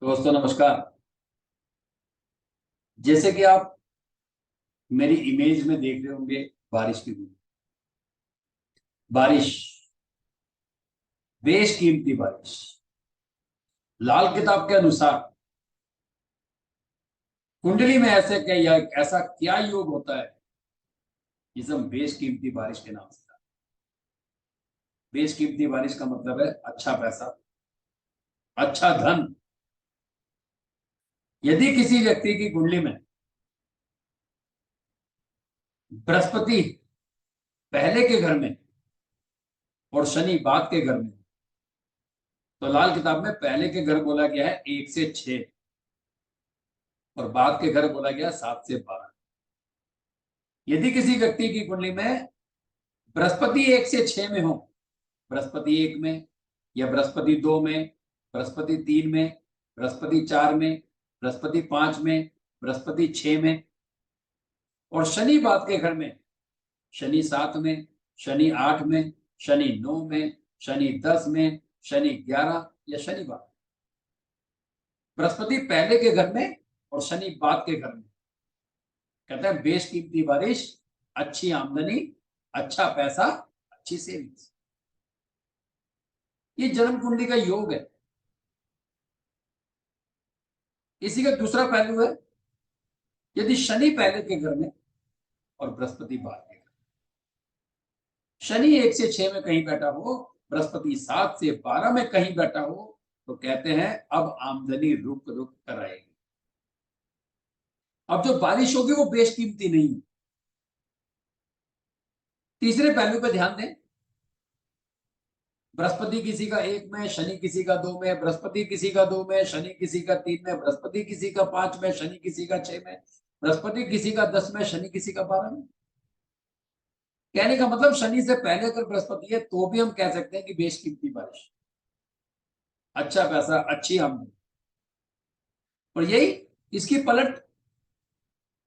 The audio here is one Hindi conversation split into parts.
दोस्तों नमस्कार। जैसे कि आप मेरी इमेज में देख रहे होंगे, बारिश की बूंद। बारिश, बेशकीमती बारिश। लाल किताब के अनुसार कुंडली में ऐसे क्या या ऐसा क्या योग होता है जिसे हम बेशकीमती बारिश के नाम से जानते हैं। बेशकीमती बारिश का मतलब है अच्छा पैसा, अच्छा धन। यदि किसी व्यक्ति की कुंडली में बृहस्पति पहले के घर में और शनि बाद के घर में, तो लाल किताब में पहले के घर बोला गया है 1 से 6 और बाद के घर बोला गया 7 से 12। यदि किसी व्यक्ति की कुंडली में बृहस्पति 1 से 6 में हो, बृहस्पति 1 में या बृहस्पति 2 में, बृहस्पति 3 में, बृहस्पति 4 में, बृहस्पति 5 में, बृहस्पति 6 में और शनि बाद के घर में, शनि 7 में, शनि 8 में, शनि 9 में, शनि 10 में, शनि 11 या शनि 12। बृहस्पति पहले के घर में और शनि बाद के घर में, कहते हैं बेशकीमती बारिश, अच्छी आमदनी, अच्छा पैसा, अच्छी सेविंग्स। ये जन्म कुंडली का योग है। इसी का दूसरा पहलू है, यदि शनि पहले के घर में और बृहस्पति बाद के घर। शनि 1 से 6 में कहीं बैठा हो, बृहस्पति 7 से 12 में कहीं बैठा हो, तो कहते हैं अब आमदनी रुक रुक कर आएगी। अब जो बारिश होगी वो बेशकीमती नहीं है। तीसरे पहलू पे ध्यान दें, बृहस्पति किसी का 1 में, शनि किसी का 2 में, बृहस्पति किसी का 2 में, शनि किसी का 3 में, बृहस्पति किसी का 5 में, शनि किसी का 6 में, बृहस्पति किसी का 10 में, शनि किसी का 12 में। कहने का मतलब शनि से पहले अगर बृहस्पति है तो भी हम कह सकते हैं कि बेशकीमती बारिश, अच्छा पैसा, अच्छी आमदनी। और यही इसकी पलट,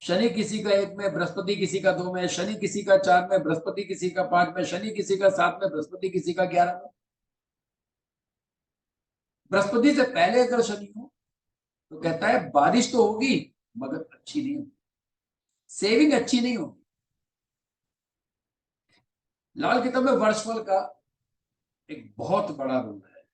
शनि किसी का 1 में, बृहस्पति किसी का 2 में, शनि किसी का 4 में, बृहस्पति किसी का 5 में, शनि किसी का 7 में, बृहस्पति किसी का 11 में। बृहस्पति से पहले अगर शनि हो तो कहता है बारिश तो होगी मगर अच्छी नहीं होगी, सेविंग अच्छी नहीं होगी। लाल किताब में वर्षफल का एक बहुत बड़ा रोल है।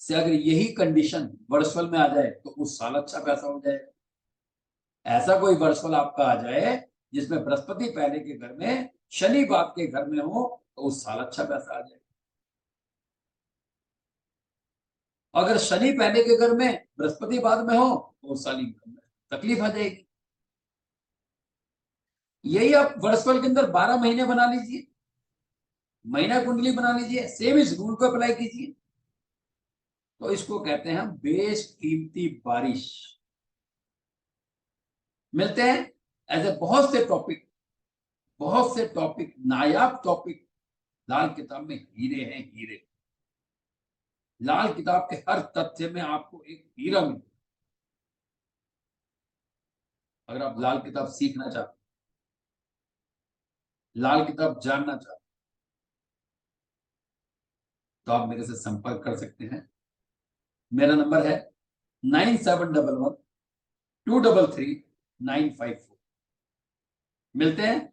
से अगर यही कंडीशन वर्षफल में आ जाए तो उस साल अच्छा पैसा हो जाएगा। ऐसा कोई वर्षफल आपका आ जाए जिसमें बृहस्पति पहले के घर में, शनि बाद के घर में हो, तो उस साल अच्छा पैसा आ जाएगा। अगर शनि पहले के घर में, बृहस्पति बाद में हो, तो उस साल इनकम में तकलीफ आ जाएगी। यही आप वर्षफल के अंदर 12 महीने बना लीजिए, महीना कुंडली बना लीजिए, सेम इस रूल को अप्लाई कीजिए, तो इसको कहते हैं बेशकीमती बारिश। मिलते हैं ऐसे बहुत से टॉपिक, नायाब टॉपिक लाल किताब में हीरे हैं, हीरे। लाल किताब के हर तथ्य में आपको एक हीरा मिले। अगर आप लाल किताब सीखना चाहते, लाल किताब जानना चाहते, तो आप मेरे से संपर्क कर सकते हैं। मेरा नंबर है 9711 233 954। मिलते हैं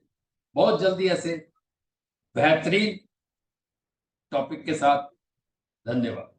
बहुत जल्दी ऐसे बेहतरीन टॉपिक के साथ। धन्यवाद।